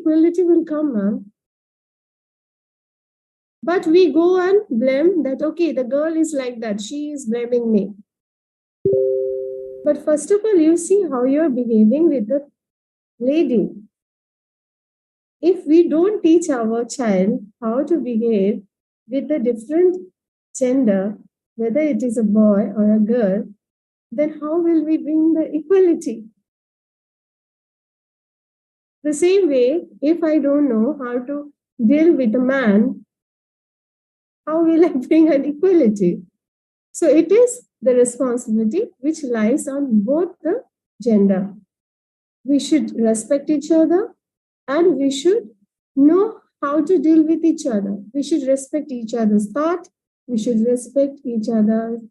equality will come, ma'am. But we go and blame that, okay, the girl is like that, she is blaming me. But first of all, you see how you're behaving with the lady. If we don't teach our child how to behave with a different gender, whether it is a boy or a girl, then how will we bring the equality? The same way, if I don't know how to deal with a man, how will I bring an equality? So it is the responsibility which lies on both the gender. We should respect each other and we should know how to deal with each other. We should respect each other's thought. We should respect each other's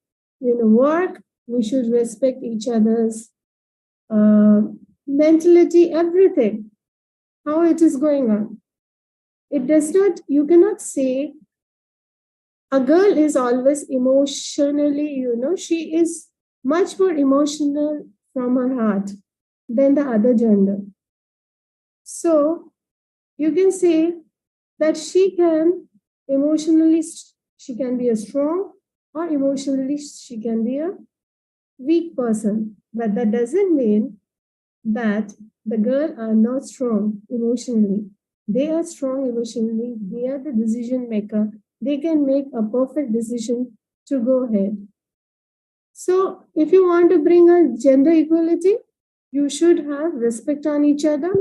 work. We should respect each other's mentality, everything, how it is going on. It does not, you cannot say a girl is always emotionally, she is much more emotional from her heart than the other gender. So you can say that she can emotionally, she can be a strong, or emotionally she can be a weak person. But that doesn't mean that the girl are not strong emotionally. They are strong emotionally. They are the decision maker. They can make a perfect decision to go ahead. So if you want to bring a gender equality, you should have respect on each other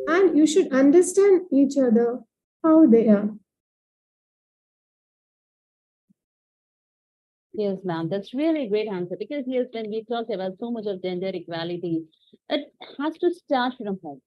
and you should understand each other how they are. Yes, ma'am. That's really a great answer because yes, when we talk about so much of gender equality, it has to start from home.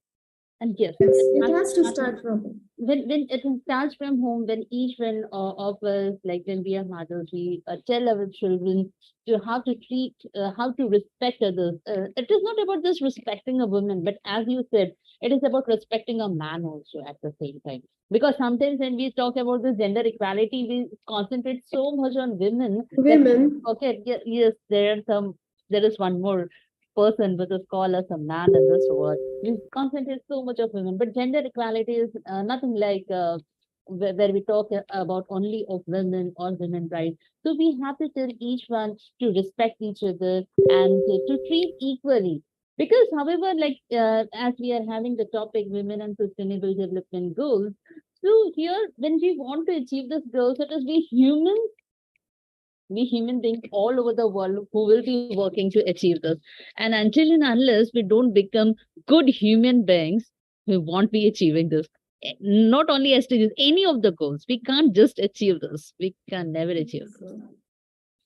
And yes, Yes, it it has to has to start start from home. when it starts from home, when each one of us, like when we are mothers, we tell our children to how to treat, how to respect others. It is not about just respecting a woman, but as you said, it is about respecting a man also at the same time. Because sometimes when we talk about this gender equality, we concentrate so much on women that Women, okay, yes, there is one more person which is called as a man in this world. We concentrate so much of women, but gender equality is nothing like where we talk about only of women or women rights. So we have to tell each one to respect each other and to treat equally. Because, however, like as we are having the topic women and sustainable development goals, so here when we want to achieve this goals, it is we human beings all over the world who will be working to achieve this. And until and unless we don't become good human beings, we won't be achieving this. Not only SDGs, any of the goals, we can't just achieve this. We can never achieve this.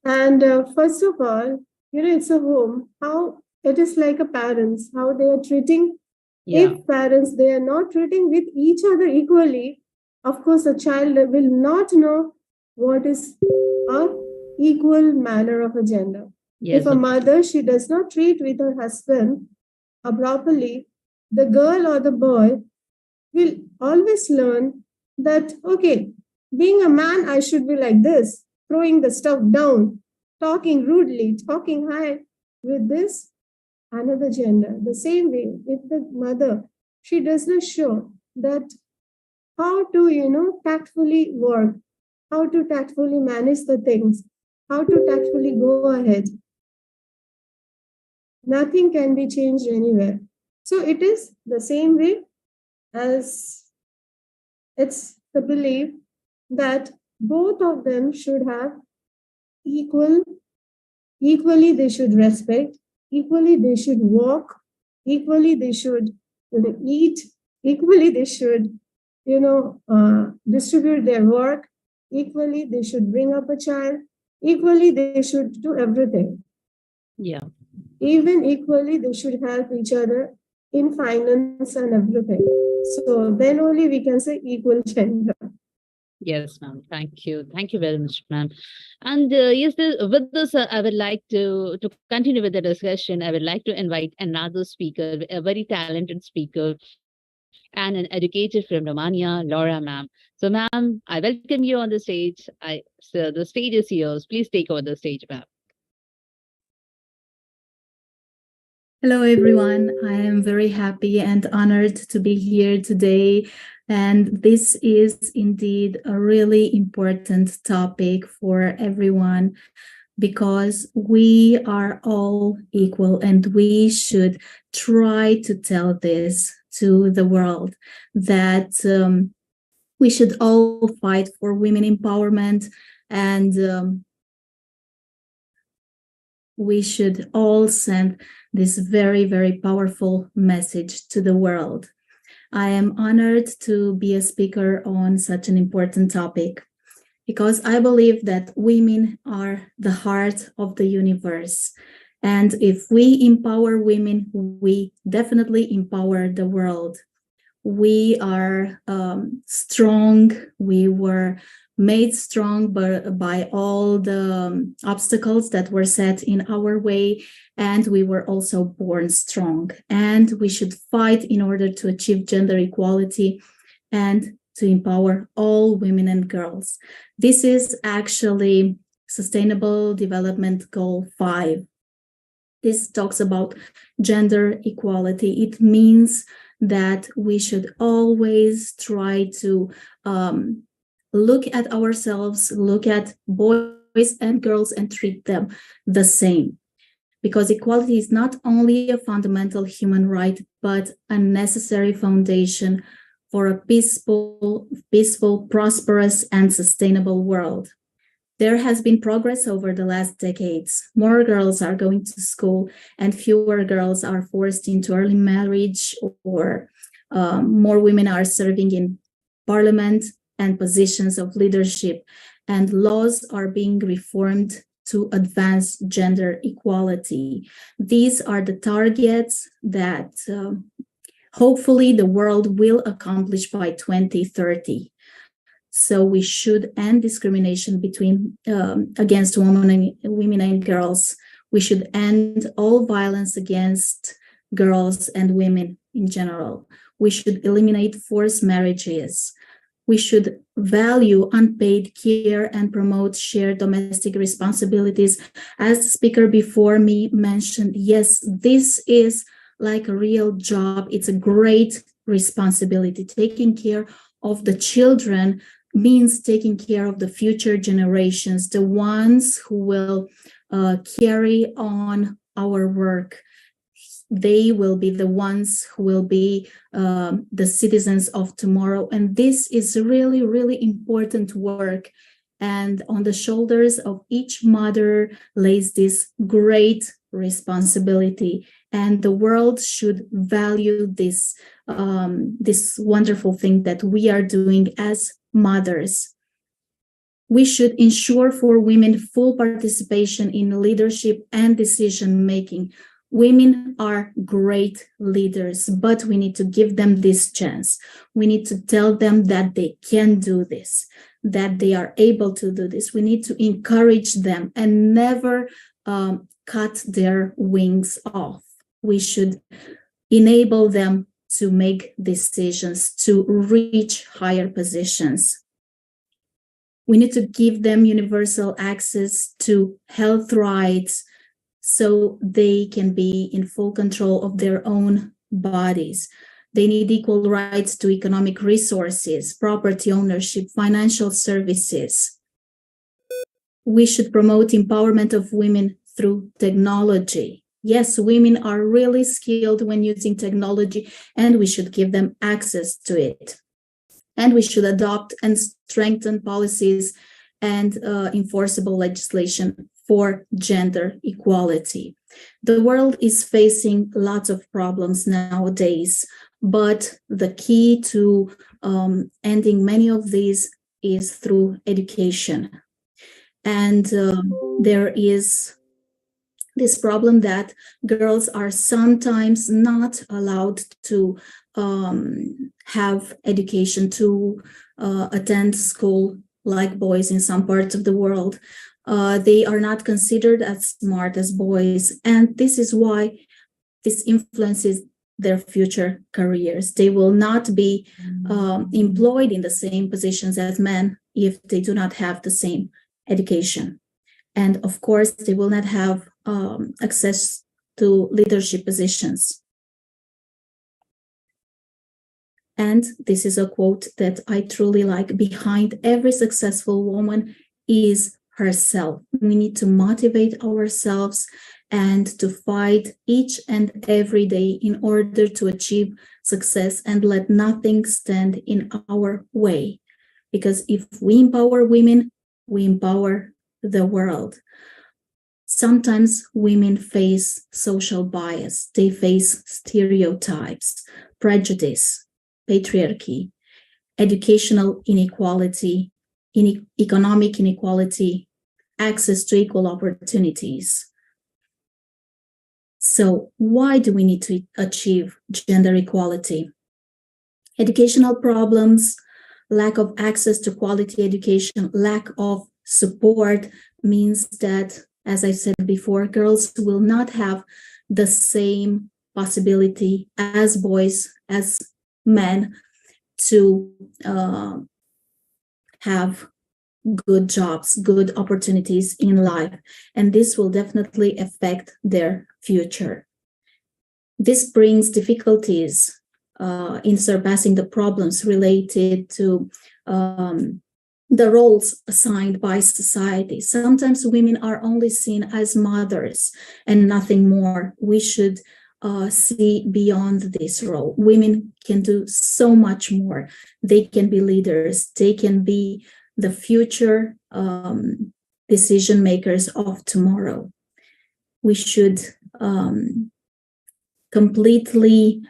and first of all, it's a home. How it is like a parents, how they are treating. Yeah. If parents they are not treating with each other equally, of course, a child will not know what is a equal manner of a gender. Yes. If a mother she does not treat with her husband properly, the girl or the boy will always learn that, okay, being a man, I should be like this, throwing the stuff down, talking rudely, talking high with this another gender. The same way, if the mother, she does not show that how to, tactfully work, how to tactfully manage the things, how to tactfully go ahead, nothing can be changed anywhere. So it is the same way as it's the belief that both of them should have equal, equally they should respect, equally they should walk, equally they should eat, equally they should, distribute their work, equally they should bring up a child, equally they should do everything. Yeah. Even equally they should help each other in finance and everything. So then only we can say equal gender. Yes, ma'am. Thank you. Thank you very much, ma'am. And yes, with this, I would like to continue with the discussion. I would like to invite another speaker, a very talented speaker, and an educator from Romania, Laura, ma'am. So, ma'am, I welcome you on the stage. So the stage is yours. Please take over the stage, ma'am. Hello, everyone. I am very happy and honored to be here today. And this is indeed a really important topic for everyone because we are all equal and we should try to tell this to the world that we should all fight for women empowerment and we should all send this very, very powerful message to the world. I am honored to be a speaker on such an important topic because I believe that women are the heart of the universe. And if we empower women, we definitely empower the world. We are strong. We were made strong by all the obstacles that were set in our way. And we were also born strong. And we should fight in order to achieve gender equality and to empower all women and girls. This is actually Sustainable Development Goal 5. This talks about gender equality. It means that we should always try to look at ourselves, look at boys and girls, and treat them the same. Because equality is not only a fundamental human right, but a necessary foundation for a peaceful, prosperous, and sustainable world. There has been progress over the last decades. More girls are going to school, and fewer girls are forced into early marriage, or more women are serving in parliament and positions of leadership, and laws are being reformed to advance gender equality. These are the targets that hopefully the world will accomplish by 2030. So we should end discrimination between against women and girls. We should end all violence against girls and women in general. We should eliminate forced marriages. We should value unpaid care and promote shared domestic responsibilities. As the speaker before me mentioned, yes, this is like a real job. It's a great responsibility. Taking care of the children means taking care of the future generations, the ones who will carry on our work. They will be the ones who will be the citizens of tomorrow. And this is really, really important work. And on the shoulders of each mother lays this great responsibility. And the world should value this, this wonderful thing that we are doing as mothers. We should ensure for women full participation in leadership and decision making. Women are great leaders, but we need to give them this chance. We need to tell them that they can do this, that they are able to do this. We need to encourage them and never cut their wings off. We should enable them to make decisions, to reach higher positions. We need to give them universal access to health rights so they can be in full control of their own bodies. They need equal rights to economic resources, property ownership, financial services. We should promote empowerment of women through technology. Yes, women are really skilled when using technology, and we should give them access to it. And we should adopt and strengthen policies and enforceable legislation for gender equality. The world is facing lots of problems nowadays, but the key to ending many of these is through education. And there is this problem that girls are sometimes not allowed to have education, to attend school like boys in some parts of the world. They are not considered as smart as boys, and this is why this influences their future careers. They will not be employed in the same positions as men if they do not have the same education. And of course, they will not have access to leadership positions. And this is a quote that I truly like: behind every successful woman is herself. We need to motivate ourselves and to fight each and every day in order to achieve success and let nothing stand in our way. Because if we empower women, we empower the world. Sometimes women face social bias, they face stereotypes, prejudice, patriarchy, educational inequality, economic inequality, access to equal opportunities. So why do we need to achieve gender equality? Educational problems, lack of access to quality education, lack of support means that, as I said before, girls will not have the same possibility as boys, as men, to have good jobs, good opportunities in life, and this will definitely affect their future. This brings difficulties in surpassing the problems related to the roles assigned by society. Sometimes women are only seen as mothers and nothing more. We should see beyond this role. Women can do so much more. They can be leaders. They can be the future decision makers of tomorrow. We should completely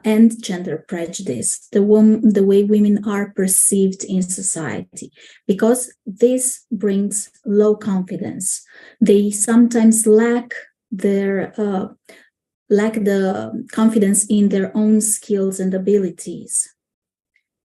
end gender prejudice, the way women are perceived in society, because this brings low confidence. They sometimes lack the confidence in their own skills and abilities.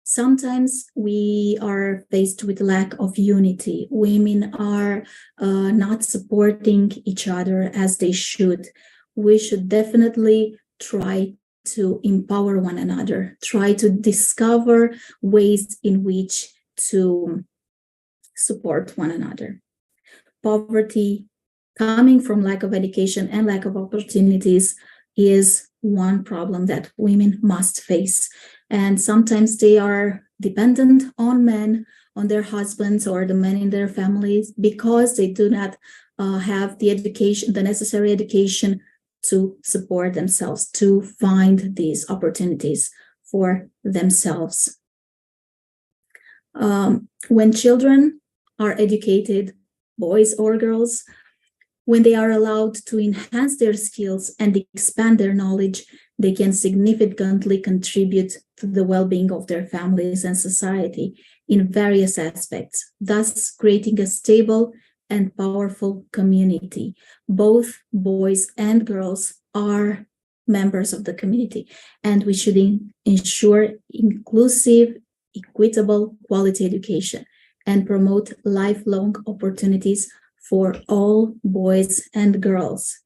Sometimes we are faced with lack of unity. Women are not supporting each other as they should. We should definitely try to empower one another, try to discover ways in which to support one another. Poverty coming from lack of education and lack of opportunities is one problem that women must face. And sometimes they are dependent on men, on their husbands or the men in their families, because they do not have the education, the necessary education to support themselves, to find these opportunities for themselves. When children are educated, boys or girls, when they are allowed to enhance their skills and expand their knowledge, they can significantly contribute to the well-being of their families and society in various aspects, thus creating a stable and powerful community. Both boys and girls are members of the community, and we should ensure inclusive, equitable, quality education and promote lifelong opportunities for all boys and girls.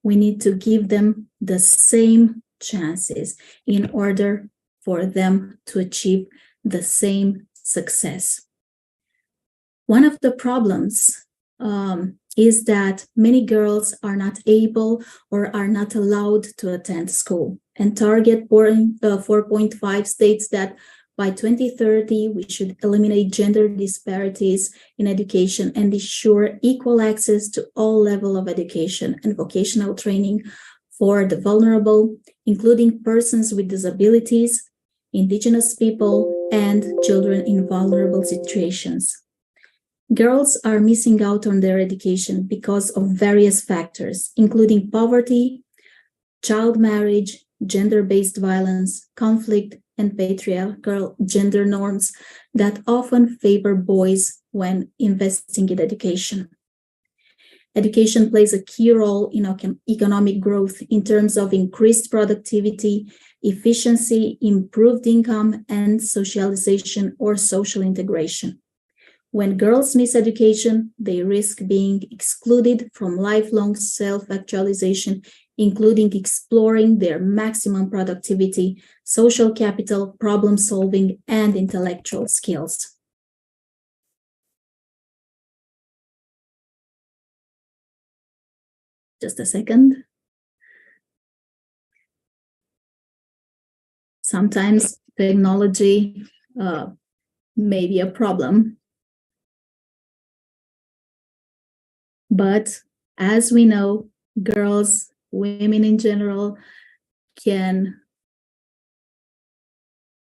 We need to give them the same chances in order for them to achieve the same success. One of the problems is that many girls are not able or are not allowed to attend school. And Target 4.5 states that by 2030, we should eliminate gender disparities in education and ensure equal access to all levels of education and vocational training for the vulnerable, including persons with disabilities, Indigenous people, and children in vulnerable situations. Girls are missing out on their education because of various factors, including poverty, child marriage, gender-based violence, conflict, and patriarchal gender norms that often favor boys when investing in education. Education plays a key role in economic growth in terms of increased productivity, efficiency, improved income, and socialization or social integration. When girls miss education, they risk being excluded from lifelong self-actualization, including exploring their maximum productivity, social capital, problem-solving, and intellectual skills. Just a second. Sometimes technology may be a problem. But as we know, girls, women in general, can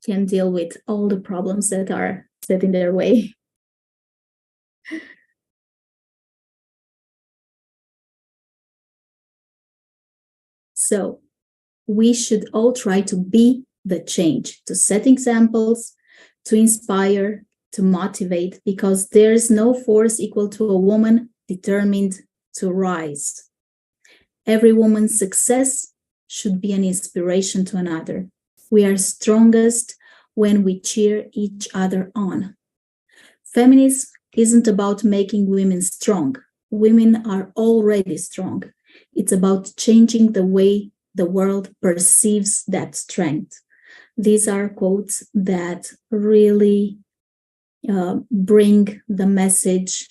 deal with all the problems that are set in their way. So we should all try to be the change, to set examples, to inspire, to motivate, because there's no force equal to a woman determined to rise. Every woman's success should be an inspiration to another. We are strongest when we cheer each other on. Feminism isn't about making women strong. Women are already strong. It's about changing the way the world perceives that strength. These are quotes that really bring the message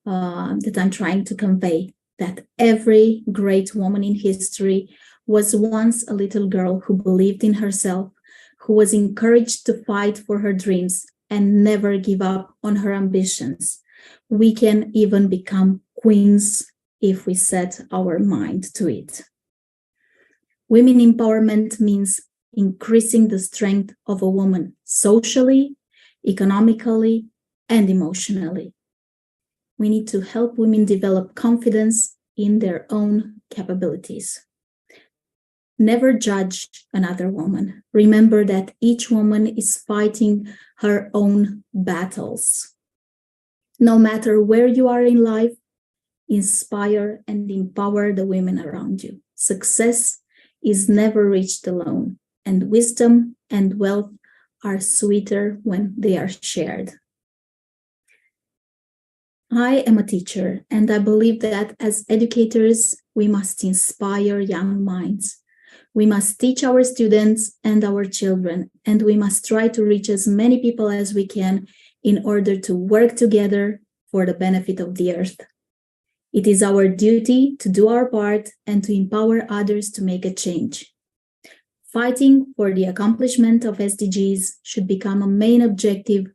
that I'm trying to convey, that every great woman in history was once a little girl who believed in herself, who was encouraged to fight for her dreams and never give up on her ambitions. We can even become queens if we set our mind to it. Women empowerment means increasing the strength of a woman socially, economically, and emotionally. We need to help women develop confidence in their own capabilities. Never judge another woman. Remember that each woman is fighting her own battles. No matter where you are in life, inspire and empower the women around you. Success is never reached alone, and wisdom and wealth are sweeter when they are shared. I am a teacher, and I believe that as educators, we must inspire young minds. We must teach our students and our children, and we must try to reach as many people as we can in order to work together for the benefit of the earth. It is our duty to do our part and to empower others to make a change. Fighting for the accomplishment of SDGs should become a main objective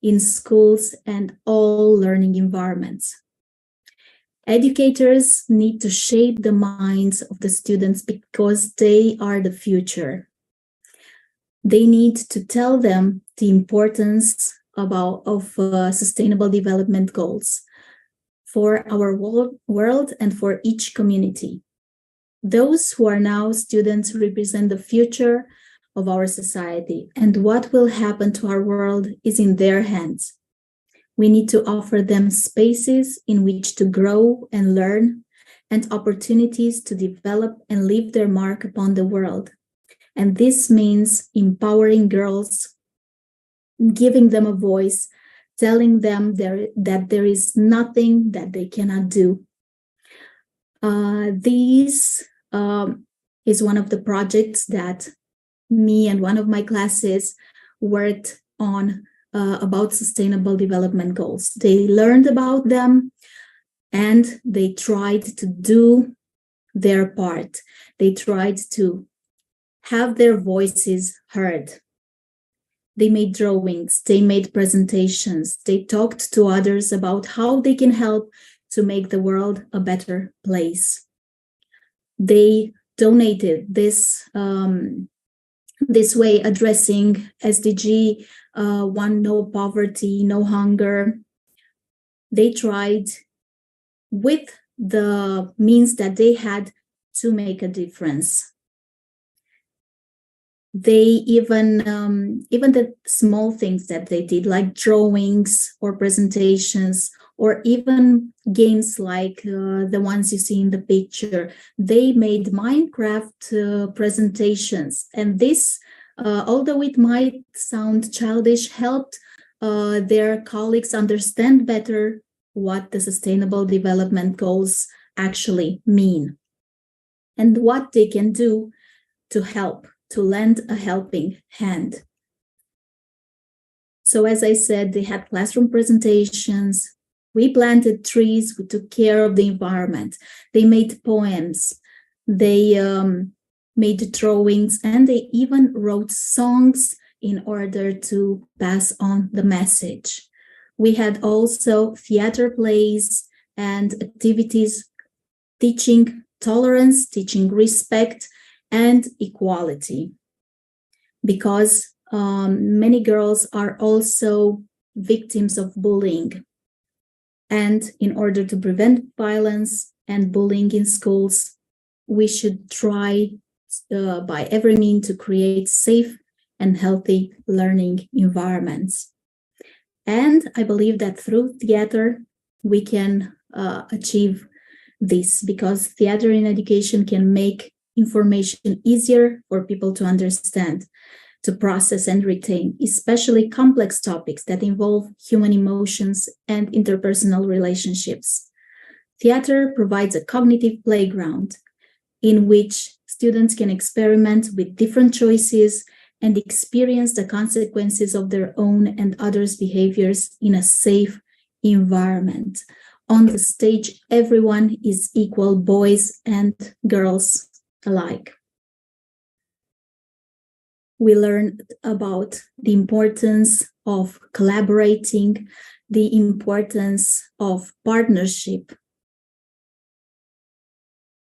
in schools and all learning environments. Educators need to shape the minds of the students because they are the future. They need to tell them the importance of sustainable development goals for our world and for each community. Those who are now students represent the future of our society, and what will happen to our world is in their hands. We need to offer them spaces in which to grow and learn, and opportunities to develop and leave their mark upon the world. And this means empowering girls, giving them a voice, telling them that there is nothing that they cannot do. This is one of the projects that me and one of my classes worked on about sustainable development goals. They learned about them and they tried to do their part. They tried to have their voices heard. They made drawings, they made presentations, they talked to others about how they can help to make the world a better place. They donated this way, addressing SDG 1, no poverty, no hunger. They tried with the means that they had to make a difference. They even the small things that they did, like drawings or presentations, or even games like the ones you see in the picture. They made Minecraft presentations, and this, although it might sound childish, helped their colleagues understand better what the Sustainable Development Goals actually mean and what they can do to help, to lend a helping hand. So as I said, they had classroom presentations. We planted trees, we took care of the environment. They made poems. They made drawings, and they even wrote songs in order to pass on the message. We had also theater plays and activities teaching tolerance, teaching respect, and equality. Because many girls are also victims of bullying. And in order to prevent violence and bullying in schools, we should try by every means to create safe and healthy learning environments. And I believe that through theater, we can achieve this, because theater in education can make information easier for people to understand, to process and retain, especially complex topics that involve human emotions and interpersonal relationships. Theater provides a cognitive playground in which students can experiment with different choices and experience the consequences of their own and others' behaviors in a safe environment. On the stage, everyone is equal, boys and girls alike. We learned about the importance of collaborating, the importance of partnership,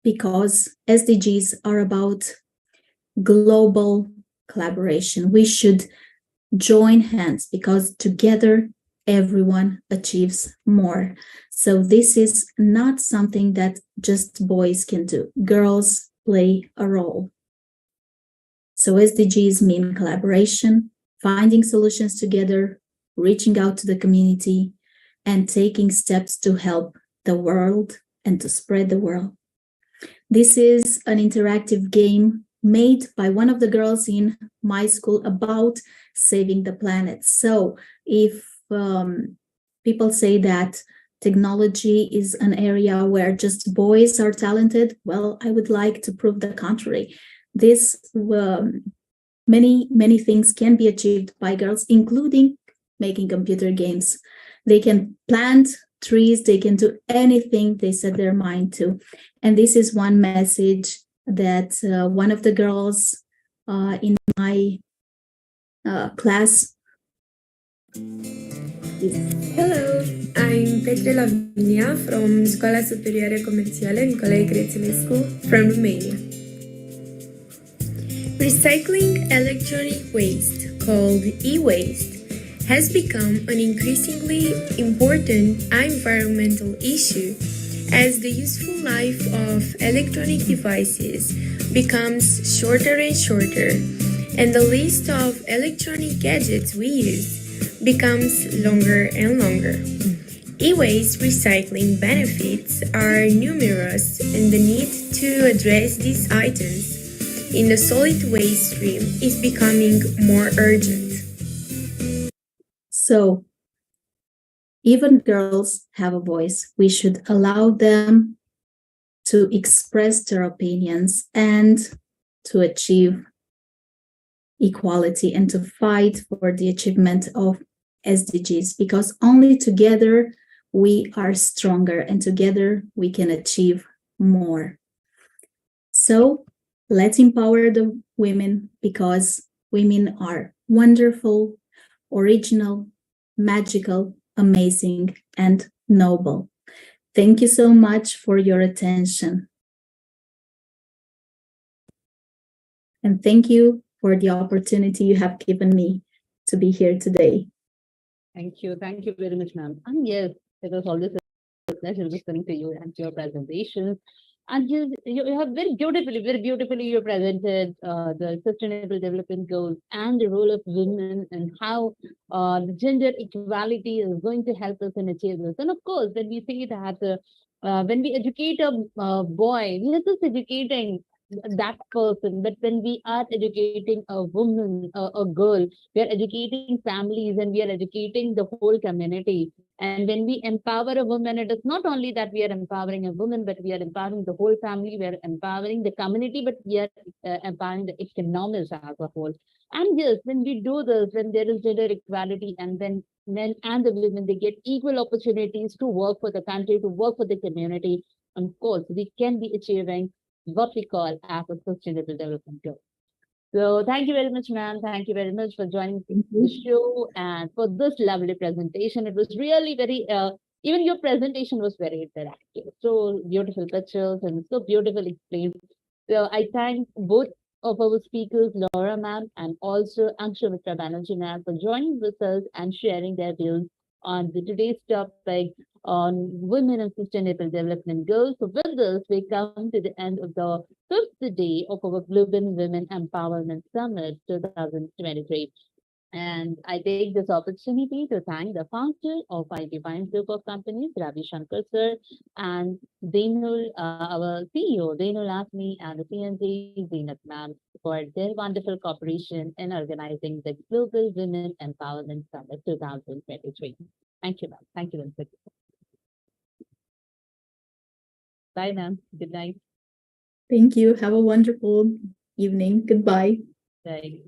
because SDGs are about global collaboration. We should join hands because together everyone achieves more. So this is not something that just boys can do. Girls play a role. So SDGs mean collaboration, finding solutions together, reaching out to the community, and taking steps to help the world and to spread the world. This is an interactive game made by one of the girls in my school about saving the planet. So if people say that technology is an area where just boys are talented, well, I would like to prove the contrary. This many things can be achieved by girls, including making computer games. They can plant trees, they can do anything they set their mind to. And this is one message that one of the girls in my class is. Hello, I'm Petre Lavinia from Școala Superioară Comercială Nicolae Crețulescu from Romania. Recycling electronic waste, called e-waste, has become an increasingly important environmental issue as the useful life of electronic devices becomes shorter and shorter, and the list of electronic gadgets we use becomes longer and longer. E-waste recycling benefits are numerous, and the need to address these items in the solid waste stream is becoming more urgent. So, even girls have a voice. We should allow them to express their opinions and to achieve equality and to fight for the achievement of SDGs, because only together we are stronger and together we can achieve more. So let's empower the women, because women are wonderful, original, magical, amazing, and noble. Thank you so much for your attention. And thank you for the opportunity you have given me to be here today. Thank you. Thank you very much, ma'am. And yes, it was always a pleasure listening to you and to your presentations. And you have very beautifully you presented the Sustainable Development Goals and the role of women and how the gender equality is going to help us in achieve this. And of course, when we say that when we educate a boy, we are just educating that person. But when we are educating a woman, a girl, we are educating families and we are educating the whole community. And when we empower a woman, it is not only that we are empowering a woman, but we are empowering the whole family, we are empowering the community, but we are empowering the economies as a whole. And yes, when we do this, when there is gender equality, and then men and the women, they get equal opportunities to work for the country, to work for the community, of course, we can be achieving what we call as a sustainable development goal. So thank you very much, ma'am. Thank you very much for joining Thank the you. show and for this lovely presentation. It was really very, even your presentation was very interactive. So beautiful pictures and so beautifully explained. So I thank both of our speakers, Laura ma'am and also Angshamitra Banerjee ma'am, for joining with us and sharing their views on the today's topic on women and sustainable development goals. So with this, we come to the end of the fifth day of our Global Women Empowerment Summit 2023. And I take this opportunity to thank the founder of Idym Group of Companies, Ravi Shankar sir, and Deinul, our CEO, Deinul Asmi, and the CNC, Zeenat ma'am, for their wonderful cooperation in organizing the Global Women Empowerment Summit 2023. Thank you, ma'am. Thank you once again. Bye, ma'am. Good night. Thank you. Have a wonderful evening. Goodbye. Bye.